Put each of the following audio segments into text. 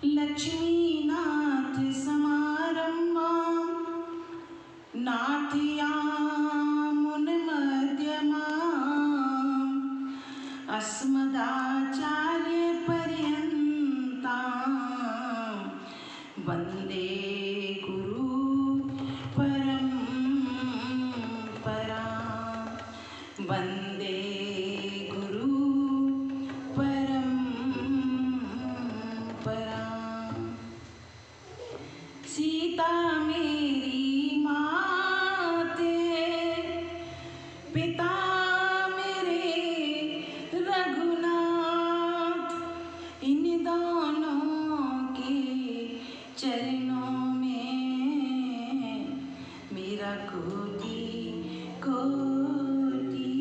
लक्ष्मीनाथ समारम्भां नाथयामुनमध्यमाम् अस्मदाचार्यपर्यन्तां वन्दे गुरु परम्परां वन्दे गुरु परम्परां। सीता मेरी माते, पिता मेरे रघुनाथ, इन दोनों के चरणों में मेरा कोटि कोटि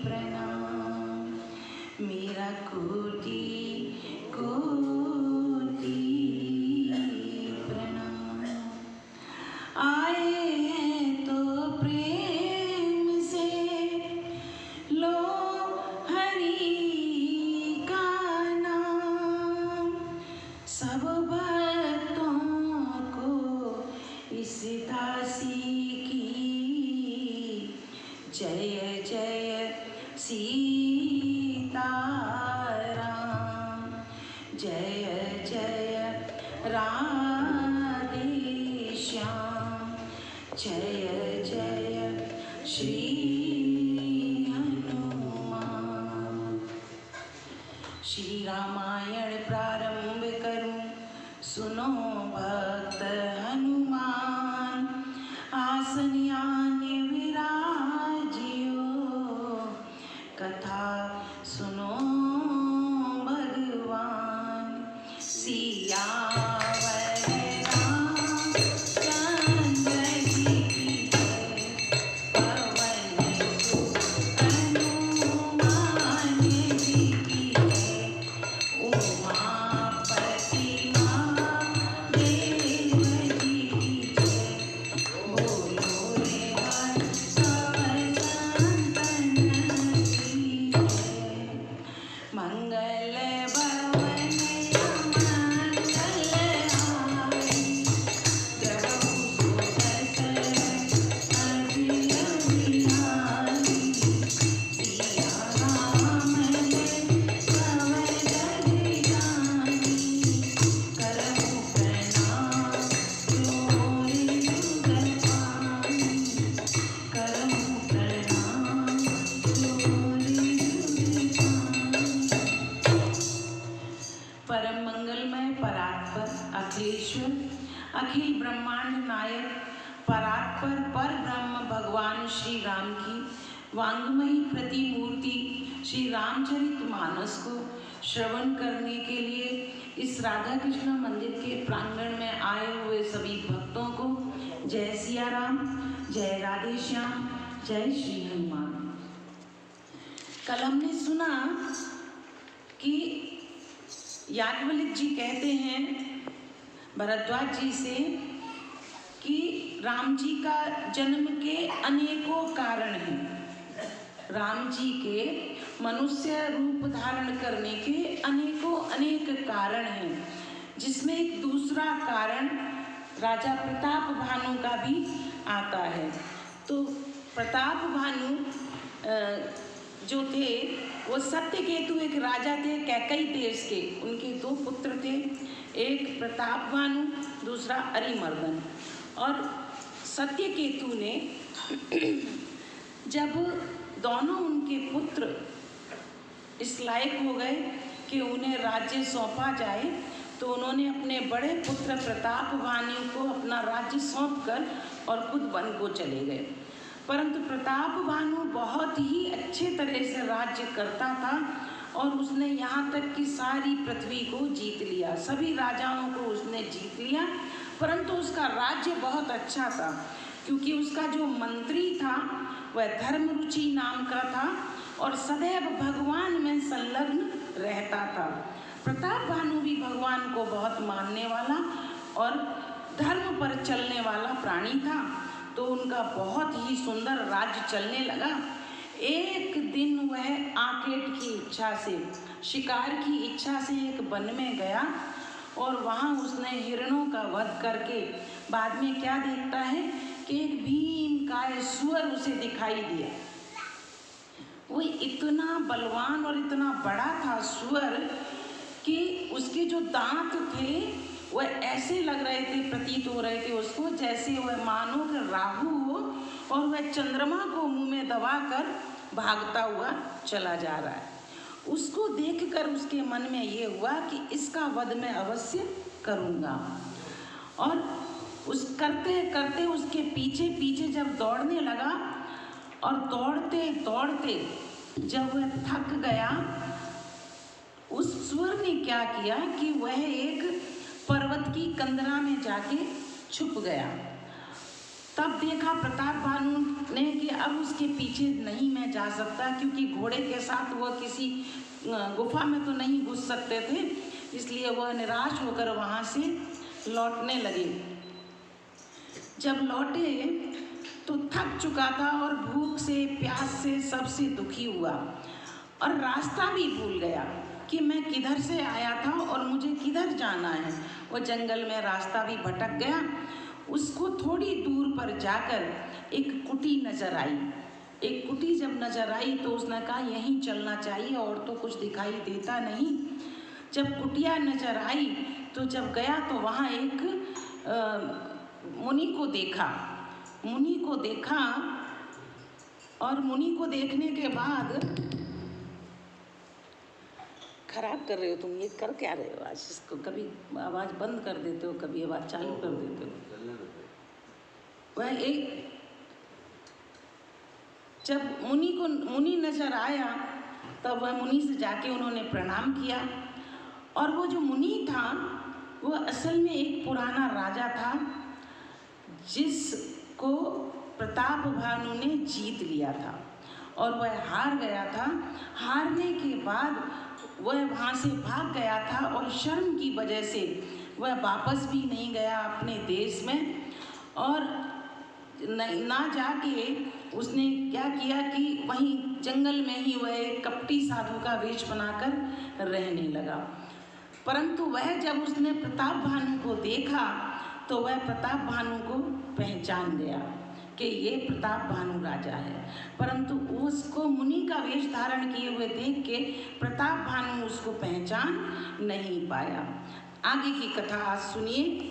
प्रणाम, मेरा कोटि कोटि प्रणाम। आए हैं तो प्रेम से लो हरि का नाम, सब भक्तों को इस दासी की जय जय सीताराम, जय जय राधेश्याम, जय जय श्री हनुमान। श्री रामायण प्रारंभ करूं, सुनो भक्त हनुमान। आसन यानि विराजियो, कथा सुनो भगवान। सियावर रामचंद्र जी की जय, पवन सुत हनुमान जी की जय। उमापति महादेव जी की जय, बोलो रे हर्षवर्धन की जय। मंगल भवन मंगलहारी, प्रभु सुदर्शन अजिय बिहारी। सिया राम पवन जगजानी, करहु प्रणाम जोरि जुग पानी, करहु प्रणाम जोरि जुग पानी। परम मंगलमय परात्पर अखिलेश्वर, अखिल ब्रह्मांड नायक, परात्पर पर ब्रह्म भगवान श्री राम की वांगमयी प्रतिमूर्ति श्री रामचरितमानस को श्रवण करने के लिए इस राधा कृष्ण मंदिर के प्रांगण में आए हुए सभी भक्तों को जय सिया राम, जय राधे श्याम, जय श्री हनुमान। कल हमने सुना कि याज्ञवल्क्य जी कहते हैं भरद्वाज जी से कि राम जी का जन्म के अनेकों कारण हैं। राम जी के मनुष्य रूप धारण करने के अनेकों अनेक कारण हैं, जिसमें एक दूसरा कारण राजा प्रताप भानु का भी आता है। तो प्रताप भानु जो थे वो सत्यकेतु एक राजा थे कैकई देश के, उनके दो पुत्र थे, एक प्रताप भानु, दूसरा अरिमर्दन। और सत्यकेतु ने जब दोनों उनके पुत्र इस लायक हो गए कि उन्हें राज्य सौंपा जाए, तो उन्होंने अपने बड़े पुत्र प्रताप भानु को अपना राज्य सौंपकर और खुद वन को चले गए। परंतु प्रताप भानु बहुत ही अच्छे तरह से राज्य करता था और उसने यहाँ तक कि सारी पृथ्वी को जीत लिया, सभी राजाओं को उसने जीत लिया। परंतु उसका राज्य बहुत अच्छा था, क्योंकि उसका जो मंत्री था वह धर्मरुचि नाम का था और सदैव भगवान में संलग्न रहता था। प्रताप भानु भी भगवान को बहुत मानने वाला और धर्म पर चलने वाला प्राणी था, तो उनका बहुत ही सुंदर राज्य चलने लगा। एक दिन वह आकेट की इच्छा से, शिकार की इच्छा से एक वन में गया और वहाँ उसने हिरणों का वध करके बाद में क्या देखता है कि एक भीमकाय सुअर उसे दिखाई दिया। वो इतना बलवान और इतना बड़ा था सुअर कि उसके जो दांत थे वह ऐसे लग रहे थे, प्रतीत हो रहे थे उसको जैसे वह मानो कि राहु हो और वह चंद्रमा को मुंह में दबाकर भागता हुआ चला जा रहा है। उसको देखकर उसके मन में ये हुआ कि इसका वध मैं अवश्य करूँगा। और उस करते करते उसके पीछे पीछे जब दौड़ने लगा और दौड़ते दौड़ते जब वह थक गया, उस सुअर ने क्या किया कि वह एक पर्वत की कंदरा में जाके छुप गया। तब देखा प्रताप भानु ने कि अब उसके पीछे नहीं मैं जा सकता, क्योंकि घोड़े के साथ वह किसी गुफा में तो नहीं घुस सकते थे, इसलिए वह निराश होकर वहाँ से लौटने लगे। जब लौटे तो थक चुका था और भूख से प्यास से सबसे दुखी हुआ और रास्ता भी भूल गया कि मैं किधर से आया था और मुझे किधर जाना है। वो जंगल में रास्ता भी भटक गया। उसको थोड़ी दूर पर जाकर एक कुटी नजर आई। एक कुटी जब नजर आई तो उसने कहा यहीं चलना चाहिए और तो कुछ दिखाई देता नहीं। जब कुटिया नजर आई तो जब गया तो वहाँ एक मुनि को देखा। मुनि को देखा और मुनि को देखने के बाद, खराब कर रहे हो तुम, ये कर क्या रहे हो आज? इसको कभी आवाज़ बंद कर देते हो, कभी आवाज़ चालू कर देते हो। वह एक जब मुनि नजर आया तब वह मुनि से जाके उन्होंने प्रणाम किया। और वो जो मुनि था वह असल में एक पुराना राजा था जिसको प्रताप भानु ने जीत लिया था और वह हार गया था। हारने के बाद वह वहाँ से भाग गया था और शर्म की वजह से वह वापस भी नहीं गया अपने देश में। और ना जाके उसने क्या किया कि वहीं जंगल में ही वह एक कपटी साधु का वेश बनाकर रहने लगा। परंतु वह जब उसने प्रताप भानु को देखा तो वह प्रताप भानु को पहचान गया कि ये प्रताप भानु राजा है। परंतु उसको मुनि का वेश धारण किए हुए देख के प्रताप भानु उसको पहचान नहीं पाया। आगे की कथा आज सुनिए।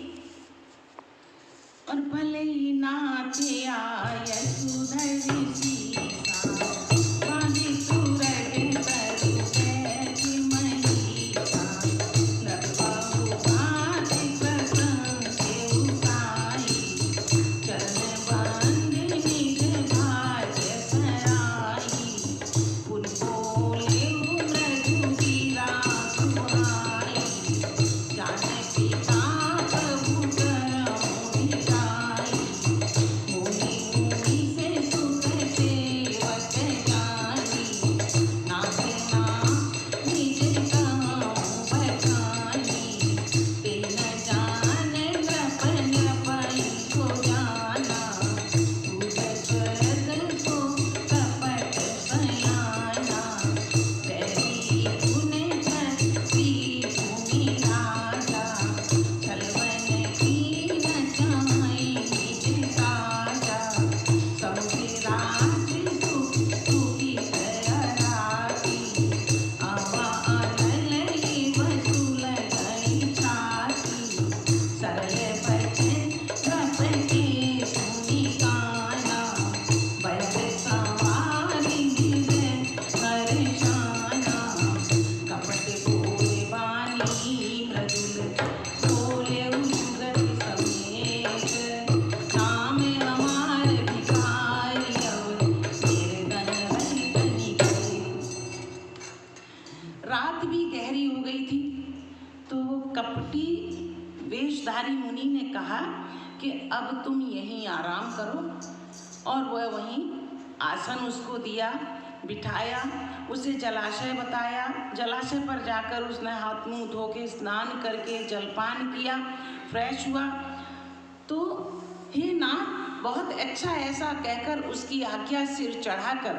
और भले ही नाचे आय सुधरि सीसा, बांधी सूरज तरु बैठ महीसा, लगबाहु बाँधि प्रसंग के उताई, चरण बंद निज भाग्य सराई, पुन बोले मृदु गिरा सुहाई, जानकी ताप रात भी गहरी हो गई थी। तो वो कपटी वेशधारी मुनि ने कहा कि अब तुम यहीं आराम करो। और वह वहीं आसन उसको दिया, बिठाया, उसे जलाशय बताया। जलाशय पर जाकर उसने हाथ मुंह धो के स्नान करके जलपान किया, फ्रेश हुआ। तो हे नाथ, बहुत अच्छा, ऐसा कहकर उसकी आज्ञा सिर चढ़ाकर,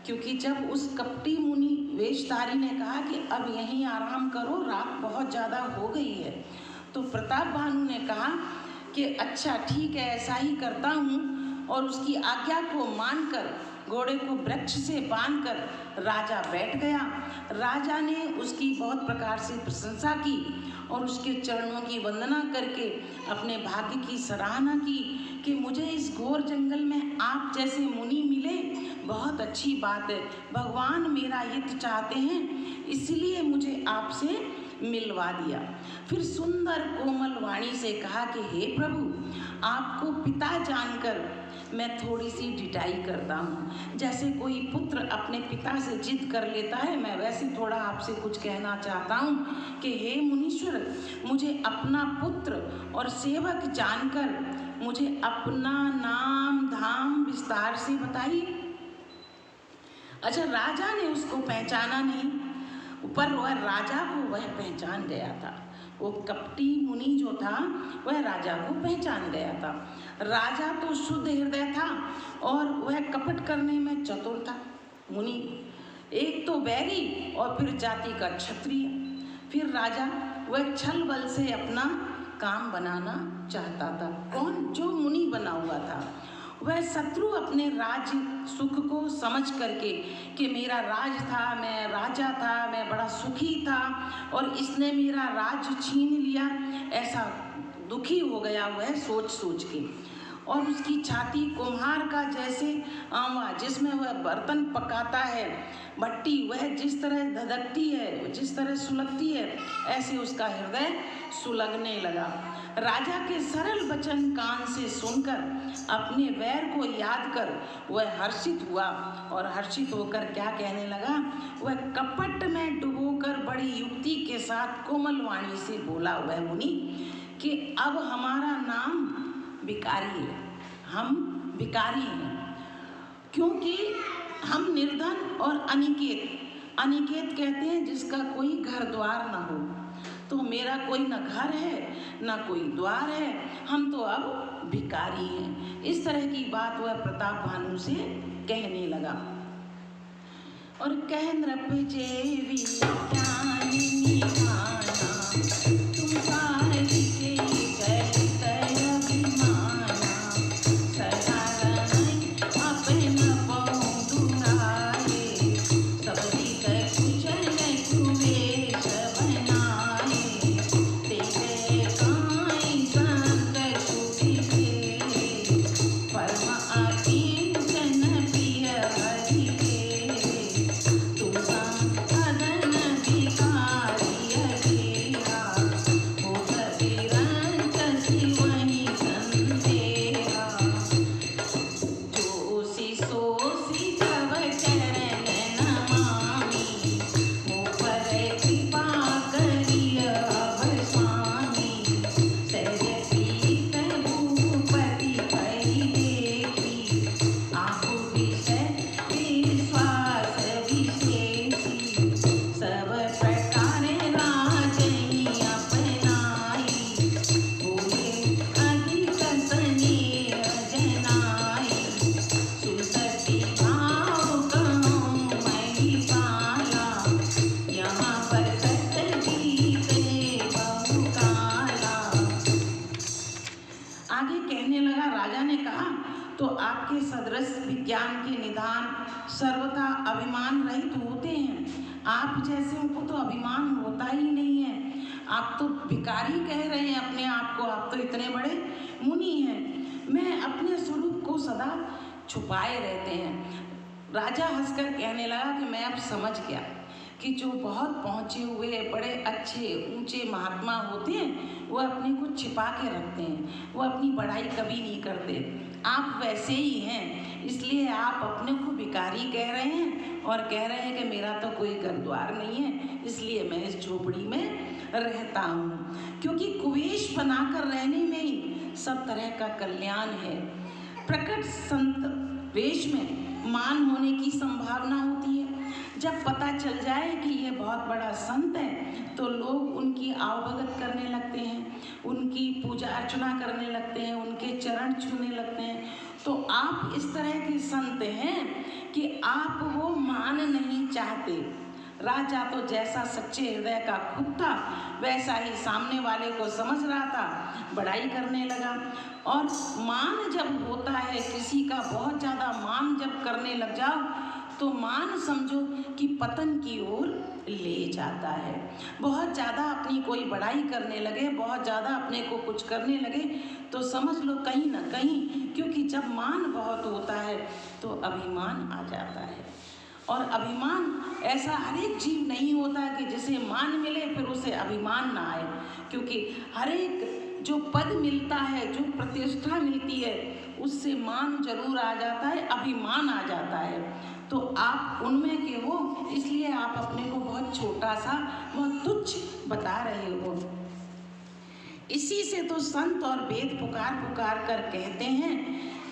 क्योंकि जब उस कपटी मुनि वेशधारी ने कहा कि अब यहीं आराम करो, रात बहुत ज़्यादा हो गई है। तो प्रताप भानु ने कहा कि अच्छा ठीक है, ऐसा ही करता हूँ। और उसकी आज्ञा को मानकर घोड़े को वृक्ष से बांधकर राजा बैठ गया। राजा ने उसकी बहुत प्रकार से प्रशंसा की और उसके चरणों की वंदना करके अपने भाग्य की सराहना की कि मुझे इस घोर जंगल में आप जैसे मुनि मिले, बहुत अच्छी बात है। भगवान मेरा हित चाहते हैं, इसलिए मुझे आपसे मिलवा दिया। फिर सुंदर कोमल वाणी से कहा कि हे प्रभु, आपको पिता जानकर मैं थोड़ी सी डिटाई करता हूँ। जैसे कोई पुत्र अपने पिता से जिद कर लेता है, मैं वैसे थोड़ा आपसे कुछ कहना चाहता हूँ कि हे मुनीश्वर, मुझे अपना पुत्र और सेवक जानकर मुझे अपना नाम धाम विस्तार से बताइए। अच्छा, राजा ने उसको पहचाना नहीं, पर वह राजा को वह पहचान गया था। वो कपटी मुनि जो था वह राजा को पहचान गया था। राजा तो शुद्ध हृदय था और वह कपट करने में चतुर था। मुनि एक तो बैरी और फिर जाति का क्षत्रिय। फिर राजा वह छल बल से अपना काम बनाना चाहता था। कौन? जो मुनि बना हुआ था। वह शत्रु अपने राज्य सुख को समझ करके कि मेरा राज था, मैं राजा था, मैं बड़ा सुखी था और इसने मेरा राज्य छीन लिया, ऐसा दुखी हो गया वह सोच सोच के। और उसकी छाती कुम्हार का जैसे आंवा जिसमें वह बर्तन पकाता है, भट्टी वह जिस तरह धधकती है, जिस तरह सुलगती है, ऐसे उसका हृदय सुलगने लगा। राजा के सरल वचन कान से सुनकर अपने वैर को याद कर वह हर्षित हुआ और हर्षित होकर क्या कहने लगा, वह कपट में डुबोकर बड़ी युक्ति के साथ कोमल वाणी से बोला वह मुनि कि अब हमारा नाम भिखारी है, हम भिखारी हैं, क्योंकि हम निर्धन और अनिकेत। अनिकेत कहते हैं जिसका कोई घर द्वार ना हो। तो मेरा कोई न घर है न कोई द्वार है, हम तो अब भिखारी हैं। इस तरह की बात वह प्रताप भानु से कहने लगा। और कह नृप जेवी ज्ञान निधाना, तुम सारी के चरित अभिमाना, सदा रही अपने पाँव दुराए, सबरी कर कुचल कुवेश बनाए, तेरे काई संत छुटिके, परम अकिंचन प्रिय हरि के, तुसा अदन भिखारी अकेला, भोग बिरंत सिवहि संदेहा, जोशी सोशी तव चरण नमामि, मुँह पर कृपा करिय अब स्वामी, सर पीत भूपति भई देखी, आँखों विषय विश्वास विशेषी, सब प्रकार राजहि अपनाई, होए अधिक स्नेह जनाई, सुसति भाव कहूँ महिपाला, यहाँ बरसत बीते बहुकाला। आगे कहने लगा, राजा ने कहा, तो आपके सदृश विज्ञान के निदान सर्वथा अभिमान रहित होते हैं। आप जैसे को तो अभिमान होता ही नहीं है। आप तो भिखारी कह रहे हैं अपने आप को, आप तो इतने बड़े मुनि हैं। मैं अपने स्वरूप को सदा छुपाए रहते हैं। राजा हंसकर कहने लगा कि मैं अब समझ गया कि जो बहुत पहुँचे हुए बड़े अच्छे ऊंचे महात्मा होते हैं वो अपने को छिपा के रखते हैं, वो अपनी बड़ाई कभी नहीं करते। आप वैसे ही हैं, इसलिए आप अपने को भिखारी कह रहे हैं और कह रहे हैं कि मेरा तो कोई घर द्वार नहीं है, इसलिए मैं इस झोपड़ी में रहता हूँ। क्योंकि कुवेश बनाकर रहने में ही सब तरह का कल्याण है। प्रकट संत वेश में मान होने की संभावना होती है। जब पता चल जाए कि ये बहुत बड़ा संत है तो लोग उनकी आवभगत करने लगते हैं, उनकी पूजा अर्चना करने लगते हैं, उनके चरण छूने लगते हैं। तो आप इस तरह के संत हैं कि आप वो मान नहीं चाहते, राजा तो जैसा सच्चे हृदय का खुद था वैसा ही सामने वाले को समझ रहा था, बड़ाई करने लगा। और मान जब होता है किसी का, बहुत ज़्यादा मान जब करने लग जाओ तो मान समझो कि पतन की ओर ले जाता है। बहुत ज़्यादा अपनी कोई बड़ाई करने लगे, बहुत ज़्यादा अपने को कुछ करने लगे तो समझ लो कहीं ना कहीं, क्योंकि जब मान बहुत होता है तो अभिमान आ जाता है। और अभिमान ऐसा हर एक जीव नहीं होता कि जिसे मान मिले फिर उसे अभिमान ना आए, क्योंकि हर एक जो पद मिलता है, जो प्रतिष्ठा मिलती है, उससे मान जरूर आ जाता है, अभिमान आ जाता है। तो आप उनमें के हो, इसलिए आप अपने को बहुत छोटा सा, बहुत तुच्छ बता रहे हो। इसी से तो संत और वेद पुकार पुकार कर कहते हैं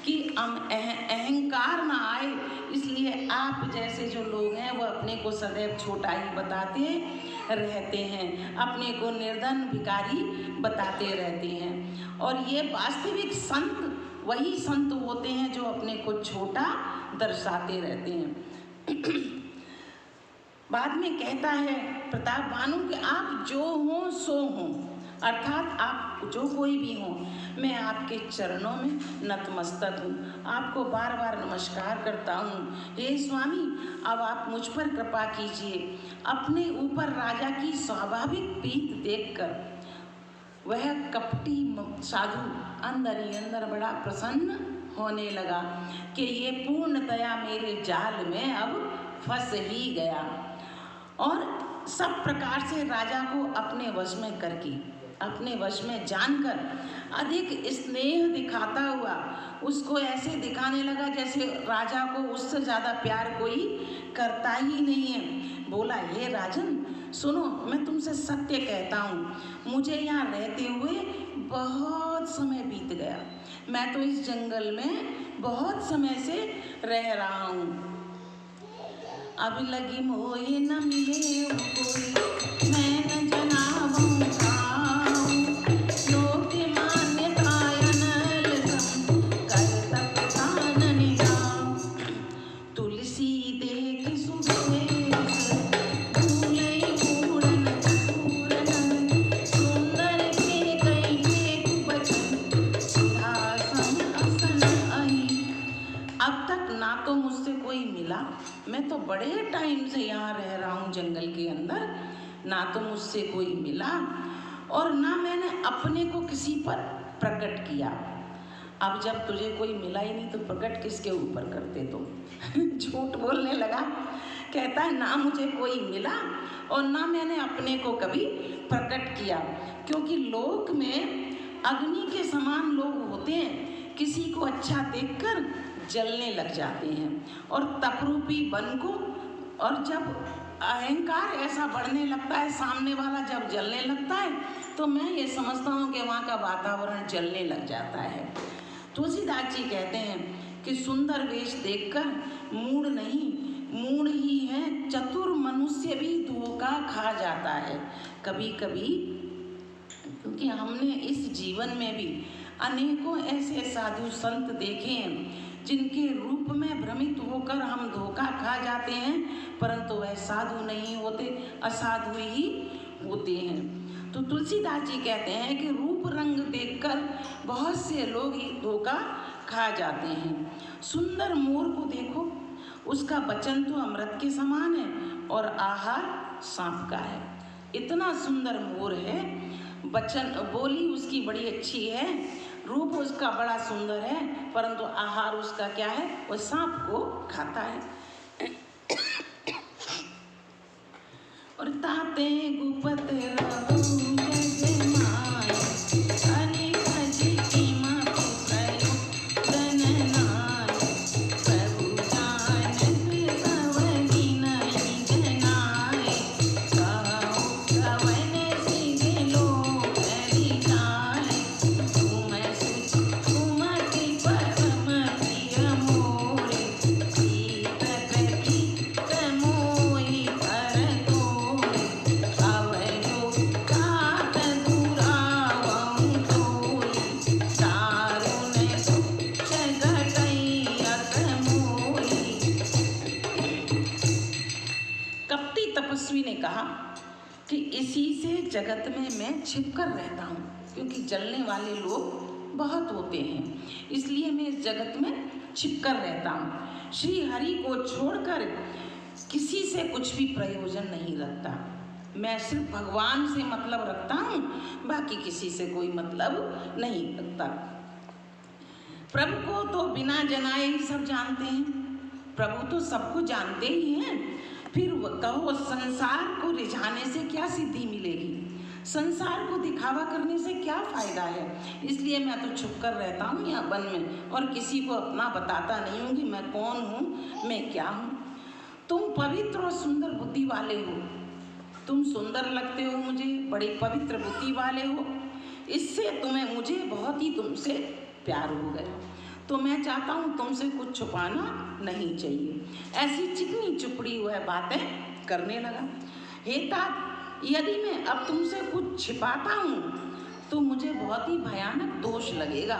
कि अहंकार ना आए। इसलिए आप जैसे जो लोग हैं वो अपने को सदैव छोटा ही बताते रहते हैं, अपने को निर्धन भिखारी बताते रहते हैं। और ये वास्तविक संत वही संत होते हैं जो अपने को छोटा दर्शाते रहते हैं। बाद में कहता है प्रताप भानु कि आप जो हो सो हो, अर्थात आप जो कोई भी हो, मैं आपके चरणों में नतमस्तक हूँ, आपको बार बार नमस्कार करता हूँ। हे स्वामी, अब आप मुझ पर कृपा कीजिए। अपने ऊपर राजा की स्वाभाविक प्रीत देखकर वह कपटी साधु अंदर ही अंदर बड़ा प्रसन्न होने लगा कि ये पूर्णतया मेरे जाल में अब फंस ही गया। और सब प्रकार से राजा को अपने वश में करके, अपने वश में जानकर अधिक स्नेह दिखाता हुआ उसको ऐसे दिखाने लगा जैसे राजा को उससे ज़्यादा प्यार कोई करता ही नहीं है। बोला, हे राजन सुनो, मैं तुमसे सत्य कहता हूँ, मुझे यहाँ रहते हुए बहुत समय बीत गया। मैं तो इस जंगल में बहुत समय से रह रहा हूँ। अब लगी मोहे न मिले कोई, मैं न जनाबों खाऊं, लोक मान्यता अनल सम, कर तप तान निगाऊं। तुलसी देख सुबेश, भूलई पूरन पूरन, सुंदर के कई एक बचन, सिंहासन असन अहि। अब तक ना तो मुझसे कोई मिला, मैं तो बड़े टाइम से यहाँ रह रहा हूँ जंगल के अंदर, ना तो मुझसे कोई मिला और ना मैंने अपने को किसी पर प्रकट किया। अब जब तुझे कोई मिला ही नहीं तो प्रकट किसके ऊपर करते तुम? झूठ बोलने लगा। कहता है ना मुझे कोई मिला और ना मैंने अपने को कभी प्रकट किया, क्योंकि लोक में अग्नि के समान लोग होते हैं, किसी को अच्छा देखकर जलने लग जाते हैं। और तपरूपी बन को, और जब अहंकार ऐसा बढ़ने लगता है, सामने वाला जब जलने लगता है तो मैं ये समझता हूँ कि वहाँ का वातावरण जलने लग जाता है। तुलसीदास जी कहते हैं कि सुंदर वेश देखकर मूढ़ नहीं, मूढ़ ही है चतुर मनुष्य भी धोखा खा जाता है कभी कभी। क्योंकि हमने इस जीवन में भी अनेकों ऐसे साधु संत देखे हैं जिनके रूप में भ्रमित होकर हम धोखा खा जाते हैं, परंतु वह साधु नहीं होते, असाधु ही होते हैं। तो तुलसीदास जी कहते हैं कि रूप रंग देखकर बहुत से लोग ही धोखा खा जाते हैं। सुंदर मोर को देखो, उसका वचन तो अमृत के समान है और आहार सांप का है। इतना सुंदर मोर है, वचन बोली उसकी बड़ी अच्छी है, रूप उसका बड़ा सुंदर है, परंतु आहार उसका क्या है? वो सांप को खाता है। और ताते गुपत रहो जग माय, अनेक जी कीमत करो जननाय, प्रभु जानत सवनी नहीं जनाय, कहो कवन सिगे लोग हरि जाय, तुम सुमति परम प्रिय मोरे, सीत प्रतीत मोहि पर तोरे, अवयो जगत में मैं छिपकर रहता हूँ, क्योंकि जलने वाले लोग बहुत होते हैं, इसलिए मैं इस जगत में छिपकर रहता हूँ। श्री हरि को छोड़कर किसी से कुछ भी प्रयोजन नहीं रखता। मैं सिर्फ भगवान से मतलब रखता हूँ, बाकी किसी से कोई मतलब नहीं रखता। प्रभु को तो बिना जनाए ही सब जानते हैं, प्रभु तो सबको जानते ही हैं। फिर कहो संसार को रिझाने से क्या सिद्धि मिलेगी, संसार को दिखावा करने से क्या फायदा है। इसलिए मैं तो छुप कर रहता हूँ यहाँ वन में, और किसी को अपना बताता नहीं हूँ कि मैं कौन हूँ, मैं क्या हूँ। तुम पवित्र और सुंदर बुद्धि वाले हो, तुम सुंदर लगते हो मुझे, बड़े पवित्र बुद्धि वाले हो, इससे तुम्हें मुझे बहुत ही तुमसे प्यार हो गया। तो मैं चाहता हूँ तुमसे कुछ छुपाना नहीं चाहिए। ऐसी चिकनी चुपड़ी हुए बातें करने लगा। हे तात, यदि मैं अब तुमसे कुछ छिपाता हूँ तो मुझे बहुत ही भयानक दोष लगेगा,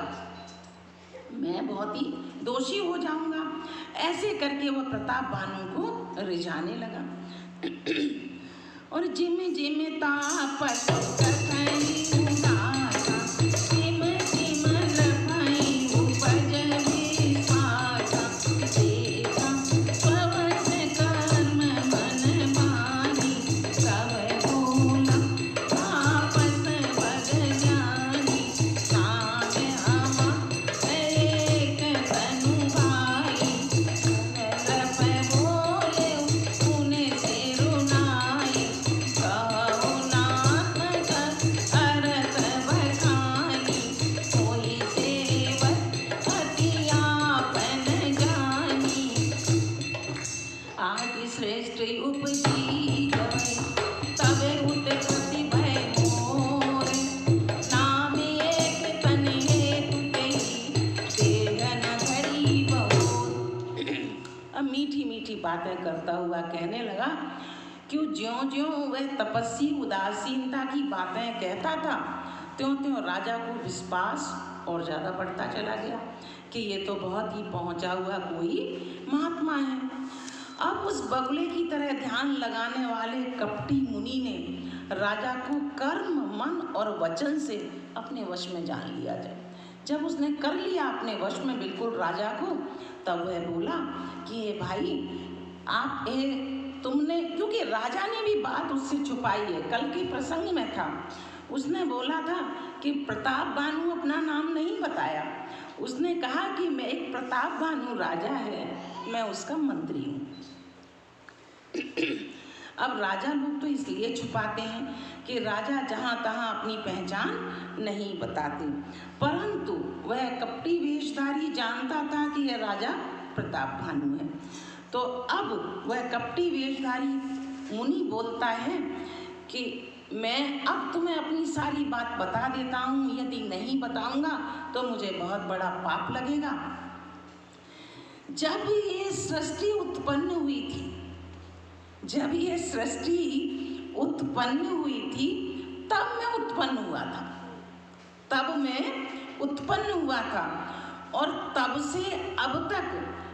मैं बहुत ही दोषी हो जाऊंगा। ऐसे करके वह प्रताप भानु को रिझाने लगा। और जिमे जिमे तापस कथई उदासा, जिम जिम लभई उपज विश्वासा, देखा पवस कर्म मन मानी, सब बोला आपस बद जानी, साम हमा एक तनु भाई, रप बोले उने से रुनाई, कहो नाथ अर्थ बखानी, कोई सेवक अति आपन जानी। आदि श्रेष्ठ उपजी गए, तबे उत्पत्ति भय मोर, नाम एक तन हेतु तेहि, देह न धरी बहुत। अब मीठी मीठी बातें करता हुआ कहने लगा, क्यों ज्यों ज्यों वह तपस्वी उदासीनता की बातें कहता था, त्यों त्यों राजा को विश्वास और ज़्यादा बढ़ता चला गया कि ये तो बहुत ही पहुंचा हुआ कोई महात्मा है। अब उस बगुले की तरह ध्यान लगाने वाले कपटी मुनि ने राजा को कर्म मन और वचन से अपने वश में जान लिया जाए। जब उसने कर लिया अपने वश में बिल्कुल राजा को, तब वह बोला कि ये भाई आप तुमने, क्योंकि राजा ने भी बात उससे छुपाई है, कल के प्रसंग में था, उसने बोला था कि प्रताप भानु अपना नाम नहीं बताया, उसने कहा कि मैं एक प्रताप भानु राजा है, मैं उसका मंत्री हूँ। अब राजा लोग तो इसलिए छुपाते हैं कि राजा जहाँ तहाँ अपनी पहचान नहीं बताते, परंतु वह कपटी वेशधारी जानता था कि यह राजा प्रताप भानु है। तो अब वह कपटी वेशधारी मुनि बोलता है कि मैं अब तुम्हें अपनी सारी बात बता देता हूँ, यदि नहीं बताऊंगा तो मुझे बहुत बड़ा पाप लगेगा। जब ये सृष्टि उत्पन्न हुई थी, जब ये सृष्टि उत्पन्न हुई थी, तब मैं उत्पन्न हुआ था, तब मैं उत्पन्न हुआ था, और तब से अब तक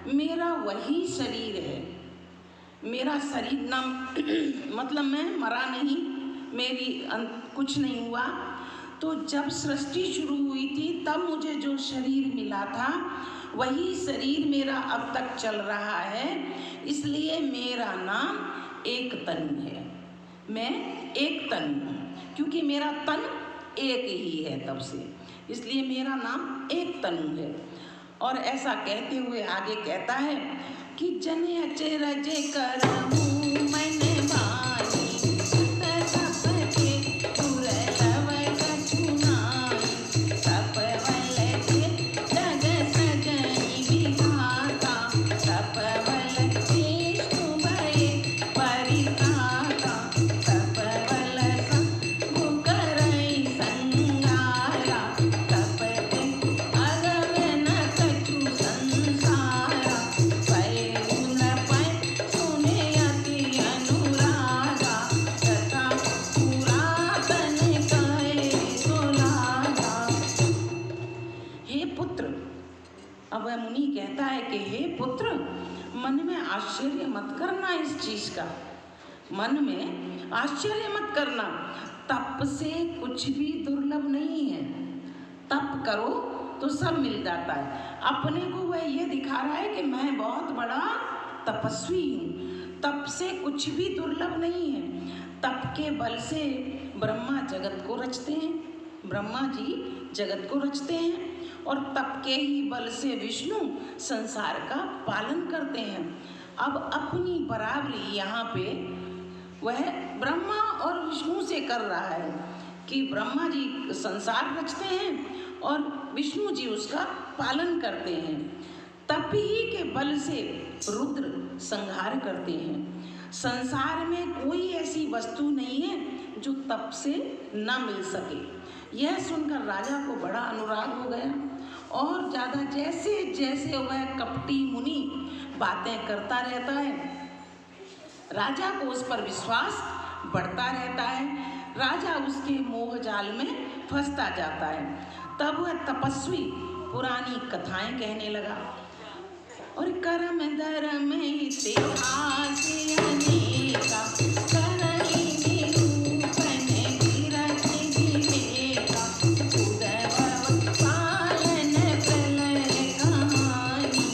मेरा वही शरीर है। मेरा शरीर ना मतलब मैं मरा नहीं, मेरी कुछ नहीं हुआ। तो जब सृष्टि शुरू हुई थी तब मुझे जो शरीर मिला था वही शरीर मेरा अब तक चल रहा है, इसलिए मेरा नाम एक तनु है। मैं एक तनु हूँ क्योंकि मेरा तन एक ही है तब से, इसलिए मेरा नाम एक तनु है। और ऐसा कहते हुए आगे कहता है कि जने अचरज करहूँ मन भाई, सबके दुर्लभ कछु नाई, तपवल के जग सजई विधाता, तपवल विष्णु भय परिताता, तपवल शंभु करई संगारा, तपते अगम न कछु संसारा, पै न पै सुने अति अनुरागा, तथा पुरातन कहे सुलागा। हे पुत्र, अब वह मुनि कहता है कि हे पुत्र, मन में आश्चर्य मत करना इस चीज का, मन में आश्चर्य मत करना। तप से कुछ भी दुर्लभ नहीं है। तप करो तो सब मिल जाता है। अपने को वह ये दिखा रहा है कि मैं बहुत बड़ा तपस्वी हूँ। तप से कुछ भी दुर्लभ नहीं है। तप के बल से ब्रह्मा जगत को रचते हैं, ब्रह्मा जी जगत को रचते हैं, और तप के ही बल से विष्णु संसार का पालन करते हैं। अब अपनी बराबरी यहाँ पे वह ब्रह्मा और विष्णु से कर रहा है कि ब्रह्मा जी संसार रचते हैं और विष्णु जी उसका पालन करते हैं। तप ही के बल से रुद्र संहार करते हैं। संसार में कोई ऐसी वस्तु नहीं है जो तप से न मिल सके। यह सुनकर राजा को बड़ा अनुराग हो गया और ज़्यादा जैसे जैसे वह कपटी मुनि बातें करता रहता है, राजा को उस पर विश्वास बढ़ता रहता है। राजा उसके मोह जाल में फंसता जाता है। तब वह तपस्वी पुरानी कथाएं कहने लगा और कर्म धर्म इतिहास अनेका करहि निरूपण गिरथ विवेका उदभव पालन प्रलय कहानी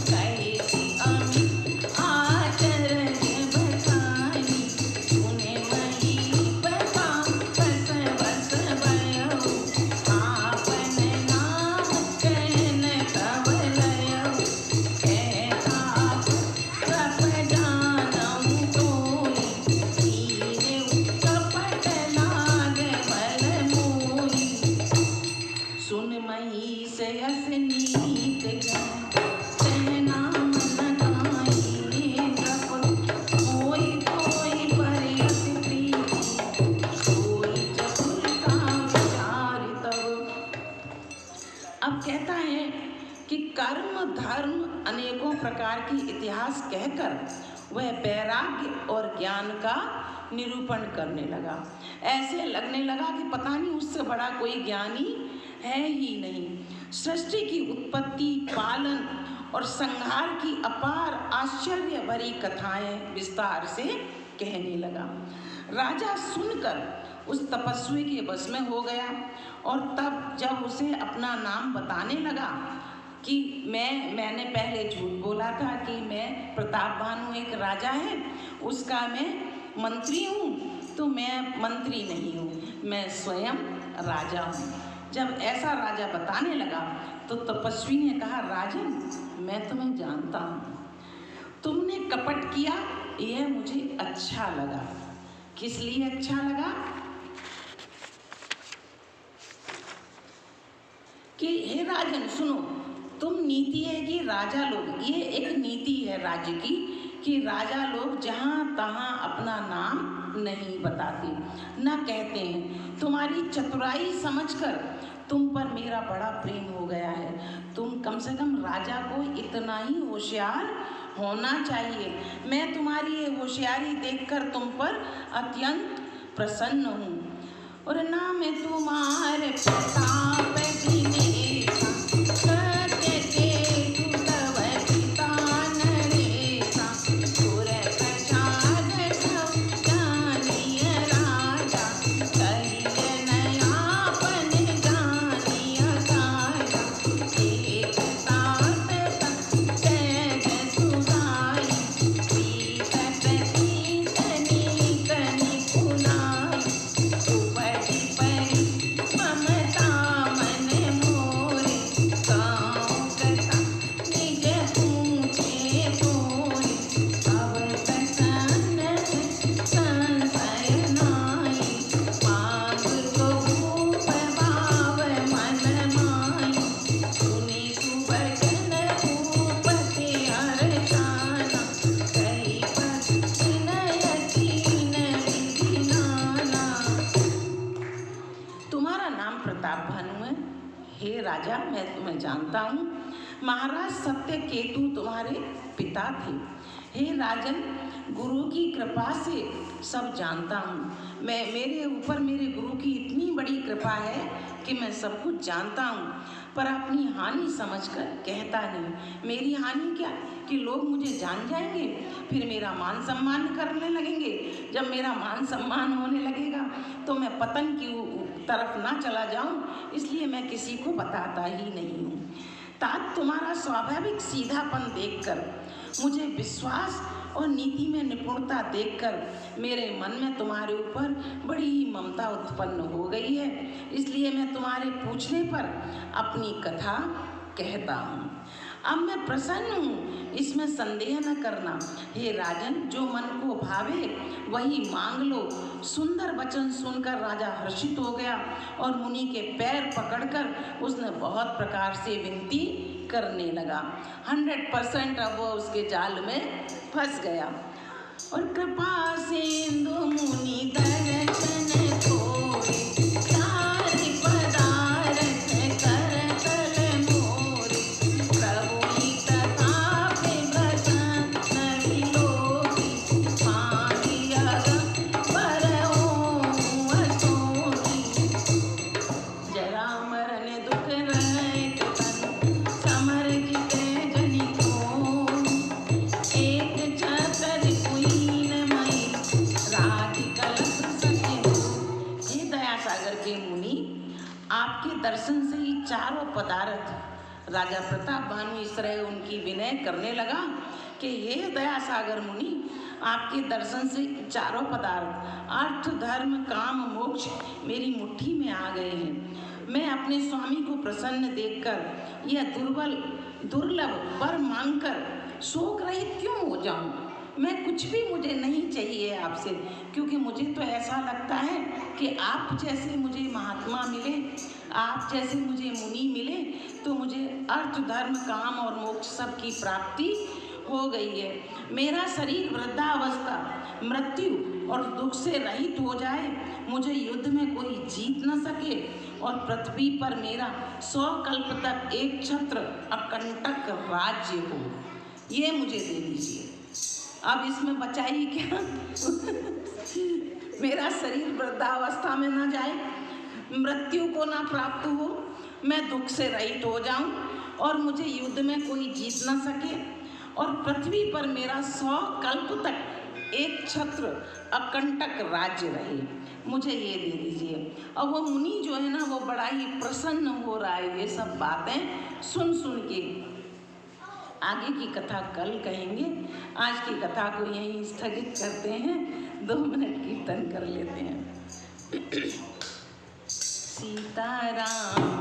कैसी अमित आचरण बतानी सुने महीप पाप बस भयो आपन नाम कहन तब लयो अब कहता है कि कर्म धर्म अनेकों प्रकार की इतिहास कहकर वह वैराग्य और ज्ञान का निरूपण करने लगा। ऐसे लगने लगा कि पता नहीं उससे बड़ा कोई ज्ञानी है ही नहीं। सृष्टि की उत्पत्ति, पालन और संहार की अपार आश्चर्य भरी कथाएं विस्तार से कहने लगा। राजा सुनकर उस तपस्वी के बस में हो गया और तब जब उसे अपना नाम बताने लगा कि मैंने पहले झूठ बोला था कि मैं प्रताप भानु एक राजा है, उसका मैं मंत्री हूँ, तो मैं मंत्री नहीं हूँ, मैं स्वयं राजा हूँ। जब ऐसा राजा बताने लगा तो तपस्वी ने कहा, राजन मैं तुम्हें जानता हूँ, तुमने कपट किया, यह मुझे अच्छा लगा। किस लिए अच्छा लगा? कि हे राजन सुनो, तुम नीति है कि राजा लोग, ये एक नीति है राज्य की कि राजा लोग जहाँ तहाँ अपना नाम नहीं बताते, न कहते हैं। तुम्हारी चतुराई समझकर तुम पर मेरा बड़ा प्रेम हो गया है। तुम कम से कम राजा को इतना ही होशियार होना चाहिए। मैं तुम्हारी ये होशियारी देखकर तुम पर अत्यंत प्रसन्न हूँ। और नाम तुम्हारे प्रताप दिनेशा, सत्य केतु तव पिता नरेशा, सुर प्रसाद सब जानिय राजा, कहिय नयापन जानिय साजा, एक तात तेज सुनाई, प्रीत प्रतीत नीक निपुनाई, उपरि परि ममता मन मोरे, गाँव कथा निज पूछे तोरे, अवकथन संशय नाई, मांग बहु भाव मन माई, सुनि सुवचन भूपति हर्षाना, कहि पद विनय कीन विधि नाना। तुम्हारा नाम प्रताप भानु है, हे राजा मैं तुम्हें जानता हूँ। महाराज सत्य केतु तुम्हारे पिता थे। हे राजन, गुरु की कृपा से सब जानता हूँ। मेरे ऊपर मेरे गुरु की इतनी बड़ी कृपा है कि मैं सब कुछ जानता हूँ, पर अपनी हानि समझकर कहता नहीं। मेरी हानि क्या कि लोग मुझे जान जाएंगे, फिर मेरा मान सम्मान करने लगेंगे। जब मेरा मान सम्मान होने लगेगा तो मैं पतन की तरफ ना चला जाऊं, इसलिए मैं किसी को बताता ही नहीं हूँ। तात तुम्हारा स्वाभाविक सीधापन देखकर, मुझे विश्वास और नीति में निपुणता देखकर मेरे मन में तुम्हारे ऊपर बड़ी ही ममता उत्पन्न हो गई है, इसलिए मैं तुम्हारे पूछने पर अपनी कथा कहता हूँ। अब मैं प्रसन्न हूँ, इसमें संदेह न करना। हे राजन, जो मन को भावे वही मांग लो। सुंदर वचन सुनकर राजा हर्षित हो गया और मुनि के पैर पकड़कर उसने बहुत प्रकार से विनती करने लगा। 100% अब वो उसके जाल में फंस गया। और कृपा सिंधु मुनि दर्शन खोए, सारी पदारथ करतल मोरे। प्रभु तथाप बसन विलोकी, पानी अगम बरओ असोकी। जरा मरण दुख रहित तन, समर जिते जनि को। एक छतर कुलीन मई, राज कलप सके हो। हे दया सागर के मुनि, आपके दर्शन से ही चारों पदार्थ। राजा प्रताप भानु इस तरह उनकी विनय करने लगा कि हे दया सागर मुनि, आपके दर्शन से चारों पदार्थ अर्थ धर्म काम मोक्ष मेरी मुट्ठी में आ गए हैं। मैं अपने स्वामी को प्रसन्न देखकर यह दुर्लभ वर मांगकर शोक रहित क्यों हो जाऊं? मैं कुछ भी मुझे नहीं चाहिए आपसे, क्योंकि मुझे तो ऐसा लगता है कि आप जैसे मुझे महात्मा मिले, आप जैसे मुझे मुनि मिले तो मुझे अर्थ धर्म काम और मोक्ष सब की प्राप्ति हो गई है। मेरा शरीर वृद्धावस्था मृत्यु और दुख से रहित हो जाए, मुझे युद्ध में कोई जीत न सके और पृथ्वी पर मेरा 100 कल्प तक एक छत्र अकंटक राज्य हो, ये मुझे दे दीजिए। अब इसमें बचाइए क्या? मेरा शरीर वृद्धावस्था में न जाए, मृत्यु को ना प्राप्त हो, मैं दुख से रहित हो जाऊं और मुझे युद्ध में कोई जीत न सके और पृथ्वी पर मेरा 100 कल्प तक एक छत्र अकंटक राज्य रहे, मुझे ये दे दीजिए। और वो मुनि जो है ना, वो बड़ा ही प्रसन्न हो रहा है ये सब बातें सुन सुन के। आगे की कथा कल कहेंगे, आज की कथा को यहीं स्थगित करते हैं। 2 मिनट कीर्तन कर लेते हैं। सीताराम